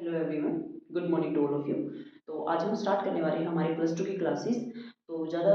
Hello everyone, good morning to all of you. तो आज हम स्टार्ट करने वाले हैं हमारी प्लस टू की क्लासेस। तो ज़्यादा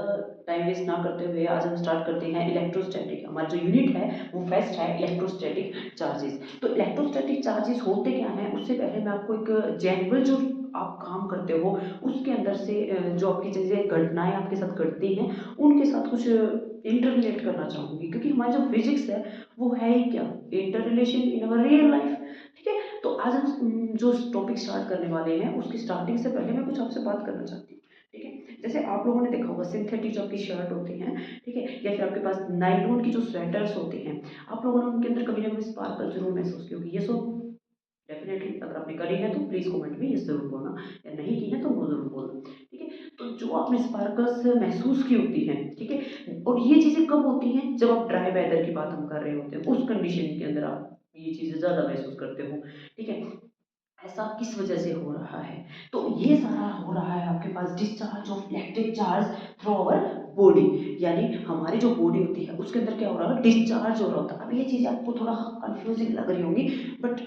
टाइम वेस्ट ना करते हुए आज हम स्टार्ट करते हैं इलेक्ट्रोस्टैटिक। हमारा जो यूनिट है वो फर्स्ट है इलेक्ट्रोस्टैटिक चार्जेस। तो इलेक्ट्रोस्टैटिक चार्जेस होते क्या हैं, उससे पहले मैं आपको एक जनरल जो आप काम करते हो उसके अंदर से जो आपकी चीज़ें घटनाएं आपके साथ घटती हैं उनके साथ कुछ इंटर रिलेट करना चाहूँगी, क्योंकि हमारी जो फिजिक्स है वो है ही क्या, inter relation in our real life. ठीक है, तो आज हम जो टॉपिक स्टार्ट करने वाले हैं उसकी स्टार्टिंग से पहले मैं कुछ आपसे बात करना चाहती हूँ। ठीक है, जैसे आप लोगों ने देखा होगा सिंथेटिक जो आपकी शर्ट होती हैं, ठीक है, या फिर आपके पास नायलॉन की जो स्वेटर्स होते हैं, आप लोगों ने उनके अंदर कभी ना कभी स्पार्कल जरूर महसूस की होगी। ये सो डेफिनेटली अगर आपने करी है तो प्लीज कमेंट में ये जरूर बोलना, या नहीं की है तो वो जरूर बोलना। ठीक है, तो जो आपने स्पार्कल्स महसूस की होती हैं, ठीक है, और ये चीजें कब होती हैं, जब आप ड्राई वेदर की बात हम कर रहे होते हैं, उस कंडीशन के अंदर आप ये चीजें ज्यादा महसूस करते हो। ठीक है, ऐसा किस वजह से हो रहा है, तो ये सारा हो रहा है आपके पास discharge of electric charge through our body. यानी हमारी जो बॉडी होती है उसके अंदर क्या हो रहा है, डिस्चार्ज हो रहा होता है। अब ये चीज़ आपको थोड़ा कंफ्यूजिंग लग रही होंगी, but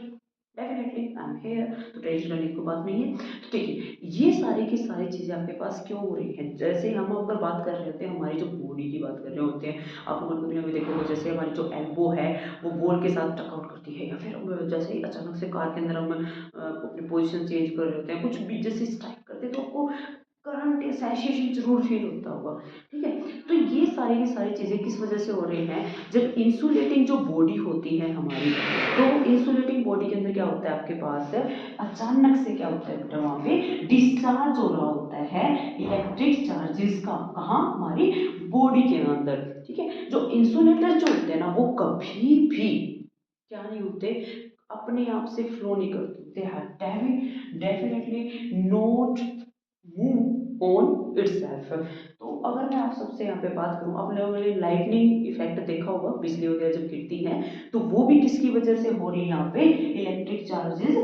definitely I am here, तो टेंशन करने की कोई बात नहीं है। तो देखिए, ये सारी की सारी चीज़ें आपके पास क्यों हो रही हैं। जैसे हम अगर बात कर रहे होते हैं, हमारी जो बॉडी की बात कर रहे होते हैं, आप लोगों ने कभी देखोगे जैसे हमारी जो एल्बो है वो बॉल के साथ टकआउट करती है, या फिर जैसे ही अचानक से कार के अंदर हम अपनी पोजीशन चेंज कर रहे होते हैं, कुछ भी जैसे स्ट्राइक करते हैं, तो आपको करंट या सेंसेशन जरूर फील होता होगा। ठीक है, तो ये सारी की सारी चीज़ें किस वजह से हो रही हैं, जब इंसुलेटिंग जो बॉडी होती है हमारी, तो इंसुलेटिंग बॉडी के अंदर क्या होता है आपके पास, अचानक से क्या होता है बेटा, वहाँ पे डिस्चार्ज हो रहा होता है इलेक्ट्रिक चार्जेस का, कहाँ, हमारी बॉडी के अंदर। ठीक है, जो इंसुलेटर जो होते हैं ना वो कभी भी क्या नहीं होते, अपने आप से फ्लो नहीं करते, they have definitely not move on itself. तो अगर मैं आप सबसे यहाँ पे बात करूँ, आप लोगों ने लाइटनिंग इफेक्ट देखा होगा, बिजली वगैरह जब गिरती है तो वो भी किसकी वजह से हो रही है, यहाँ पे इलेक्ट्रिक चार्जेस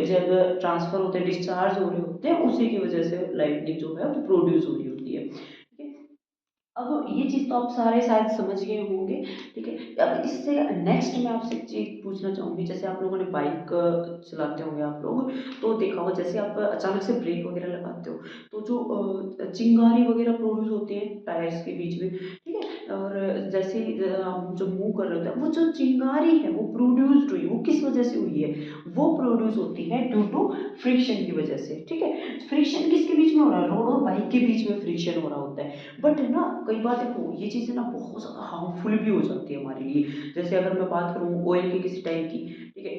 जब ट्रांसफर होते हैं, डिस्चार्ज हो रहे होते हैं, उसी की वजह से लाइटनिंग जो है वो प्रोड्यूस हो रही होती है। ठीक है, अब ये चीज़ तो आप सारे शायद समझ गए होंगे। ठीक है, अब इससे नेक्स्ट मैं आपसे एक चीज़ पूछना चाहूँगी। जैसे आप लोगों ने बाइक चलाते होंगे आप लोग, तो देखा होगा जैसे आप अचानक से ब्रेक वगैरह लगाते हो तो जो चिंगारी वगैरह प्रोड्यूस होती है टायर्स के बीच में। ठीक है, और जैसे ही हम जो मूव कर रहे होते हैं, वो जो चिंगारी है वो प्रोड्यूस्ड हुई, वो किस वजह से हुई है, वो प्रोड्यूस होती है ड्यू टू फ्रिक्शन की वजह से। ठीक है, फ्रिक्शन किसके बीच में हो रहा है, रोड और बाइक के बीच में फ्रिक्शन हो रहा होता है। बट ना कई बार देखो ये चीज़ें ना बहुत ज़्यादा हार्मफुल भी हो जाती है हमारे लिए। जैसे अगर मैं बात करूँ ऑयल के किसी टैंक की, ठीक है,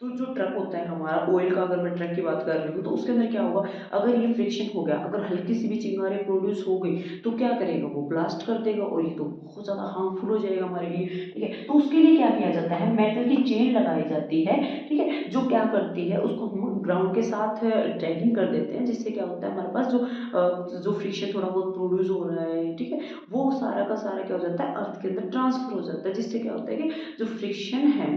तो जो ट्रक होता है हमारा ऑयल का, अगर मैं ट्रक की बात कर रही हूँ, तो उसके अंदर क्या होगा, अगर ये फ्रिक्शन हो गया, अगर हल्की सी भी चिंगारी प्रोड्यूस हो गई, तो क्या करेगा, वो ब्लास्ट कर देगा, और ये तो बहुत ज़्यादा हार्मफुल हो जाएगा हमारे लिए। ठीक है, तो उसके लिए क्या किया जाता है, मेटल की चेन लगाई जाती है। ठीक है, जो क्या करती है, उसको हम ग्राउंड के साथ ड्रैगिंग कर देते हैं, जिससे क्या होता है, हमारे पास जो फ्रिक्शन थोड़ा बहुत प्रोड्यूस हो रहा है, ठीक है, वो सारा का सारा क्या हो जाता है, अर्थ के अंदर ट्रांसफर हो जाता है, जिससे क्या होता है कि जो फ्रिक्शन है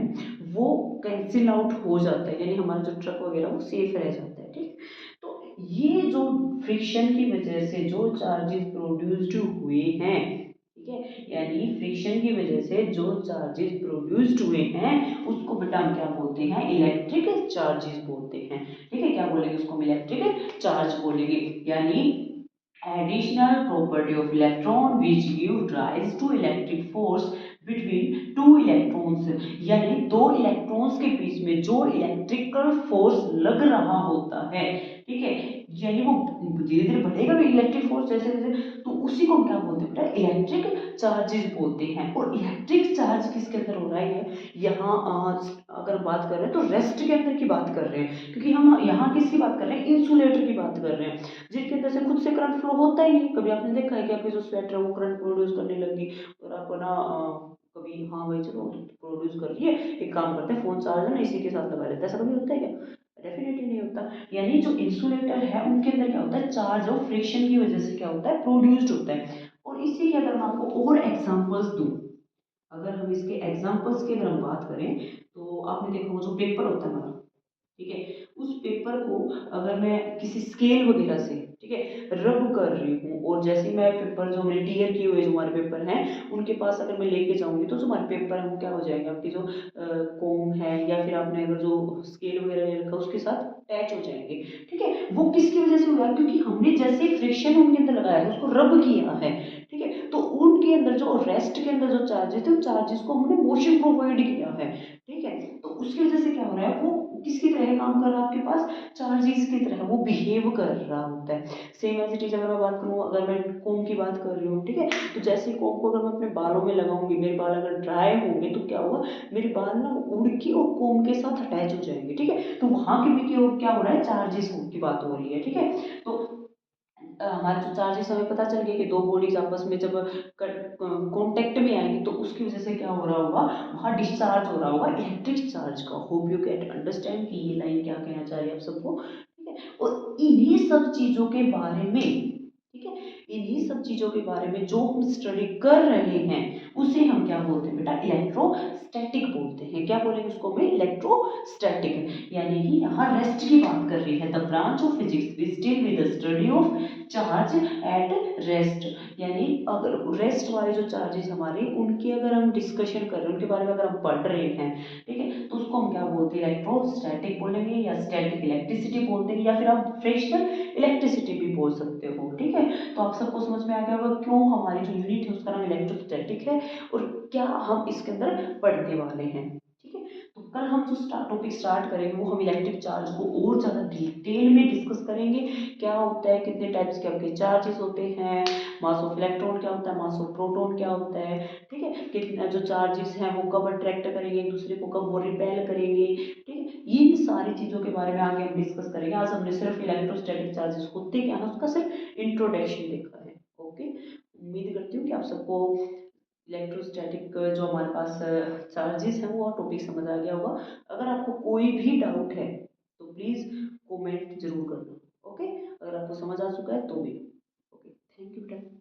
वो कैंसिल आउट हो जाता है, यानी हमारा जो ट्रक वगैरह वो सेफ रह जाता है। ठीक, तो ये जो फ्रिक्शन की वजह से जो चार्जेस प्रोड्यूस्ड हुए हैं, ठीक है, यानी फ्रिक्शन की वजह से जो चार्जेस प्रोड्यूस्ड हुए हैं उसको बेटा हम क्या बोलते हैं, इलेक्ट्रिक चार्जेस बोलते हैं। ठीक है, क्या बोलेंगे उसको, हम इलेक्ट्रिक चार्ज बोलेंगे। यानी additional property of electron which give rise to electric force between two electrons, यानी दो इलेक्ट्रॉन्स के बीच में जो इलेक्ट्रिकल फोर्स लग रहा होता है। ठीक है, यानी वो धीरे धीरे बढ़ेगा भी इलेक्ट्रिक फोर्स जैसे जैसे, तो उसी को हम क्या बोलते हैं बेटा, इलेक्ट्रिक चार्जेस बोलते हैं। और इलेक्ट्रिक चार्ज किसके अंदर हो रहा है, यहाँ अगर बात कर रहे हैं तो रेस्ट के अंदर की बात कर रहे हैं, क्योंकि हम यहाँ किसकी बात कर रहे हैं, इंसुलेटर की बात कर रहे हैं, जिनके अंदर से खुद से करंट फ्लो होता ही नहीं। कभी आपने देखा है कि आपकी जो स्वेटर है वो करंट प्रोड्यूस करने लगी, और आपको ना कभी, हाँ भाई चलो प्रोड्यूस कर रही है, एक काम करते हैं फोन चार्ज है ना इसी के साथ लगा लेते हैं, ऐसा कभी होता है क्या, डेफिनेटली नहीं होता। यानी जो इंसुलेटर है उनके अंदर क्या होता है, चार्ज और फ्रिक्शन की वजह से क्या होता है, प्रोड्यूस्ड होता है। और इसी के अगर मैं आपको और एग्जांपल्स दूं, अगर हम इसके एग्जांपल्स की अगर हम बात करें, तो आपने देखा वो जो पेपर होता है हमारा, ठीक है। उस पेपर को अगर मैं किसी स्केल वगैरह से, ठीक है, रब कर रही हूँ, और जैसे ही मैं पेपर जो हमने टीयर किए हुए जो हमारे पेपर हैं उनके पास अगर मैं लेके जाऊंगी तो जो हमारे पेपर है वो क्या हो जाएंगे, आपकी जो कोम है या फिर आपने अगर जो स्केल वगैरह ले रखा उसके साथ अटैच हो जाएंगे। ठीक है, वो किसकी वजह से हुआ है, क्योंकि हमने जैसे फ्रिक्शन उनके अंदर लगाया है उसको रब किया है। ठीक है, तो उनके अंदर जो रेस्ट के अंदर जो चार्जेस थे उन चार्जेस को हमने मोशन प्रोवाइड किया है। ठीक है, तो उसकी वजह से क्या हो रहा है, वो किसकी तरह काम कर रहा है आपके पास, चार्जेस की तरह वो बिहेव कर रहा होता है। सेम एज इट इज अगर मैं बात करूँ, अगर मैं कोम की बात कर रही हूँ, ठीक है, तो जैसे ही कोम को अगर मैं अपने बालों में लगाऊंगी, मेरे बाल अगर ड्राई होंगे तो क्या होगा, मेरे बाल ना उड़ के और कोम के साथ अटैच हो जाएंगे। ठीक है, तो वहां के भी क्या हो रहा है, चार्जेस की बात हो रही है। ठीक है, तो हमारे जो चार्जेस हमें पता चल गया कि दो बॉडीज आपस में जब कांटेक्ट में आएंगी तो उसकी वजह से क्या हो रहा होगा, वहाँ डिस्चार्ज हो रहा होगा इलेक्ट्रिक चार्ज का। होप यू गेट अंडरस्टैंड कि ये लाइन क्या कहना चाह रही है आप सबको। ठीक है, और इन्हीं सब चीजों के बारे में, ठीक है, इन्हीं सब चीजों के बारे में जो हम स्टडी कर रहे हैं उसे हम क्या बोलते हैं बेटा, इलेक्ट्रोस्टैटिक बोलते हैं। क्या बोलेंगे उसको, हमें इलेक्ट्रोस्टैटिक, यानी कि यहाँ रेस्ट की बात कर रही है। The branch of physics which deal with the study of charge at rest, यानी अगर रेस्ट वाले जो चार्जेस हमारे उनकी अगर हम डिस्कशन कर रहे हैं, उनके बारे में अगर हम पढ़ रहे हैं, ठीक है, तो उसको हम क्या बोलते हैं, इलेक्ट्रोस्टैटिक बोलेंगे या स्टैटिक इलेक्ट्रिसिटी बोल देंगे या फिर आप फ्रिक्शनल इलेक्ट्रिसिटी भी बोल सकते हो। ठीक है, तो आप सबको समझ में आ गया होगा क्यों हमारी जो यूनिट है उसका नाम इलेक्ट्रोस्टैटिक है और क्या हम इसके अंदर पढ़ने वाले हैं। ठीक है, तो कल हम जो टॉपिक स्टार्ट करेंगे वो हम इलेक्ट्रिक चार्ज को और ज़्यादा डिटेल में डिस्कस करेंगे। क्या होता है, कितने टाइप्स के आपके चार्जेस होते हैं, मास ऑफ इलेक्ट्रॉन क्या होता है, मास ऑफ प्रोटॉन क्या होता है। ठीक है, कितना जो चार्जेस हैं वो कब अट्रैक्ट करेंगे एक दूसरे को, कब वो रिपेल करेंगे। ठीक है, ये सारी चीज़ों के बारे में आगे हम डिस्कस करेंगे। आज हमने सिर्फ इलेक्ट्रोस्टैटिक चार्जेस होते क्या है उसका सिर्फ इंट्रोडक्शन देखा है। ओके, उम्मीद करती हूँ कि आप सबको इलेक्ट्रोस्टैटिक जो हमारे पास चार्जेस हैं वो टॉपिक समझ आ गया होगा। अगर आपको कोई भी डाउट है तो प्लीज़ कमेंट जरूर करना। ओके, अगर आपको समझ आ चुका है तो भी। ओके, थैंक यू बेटा।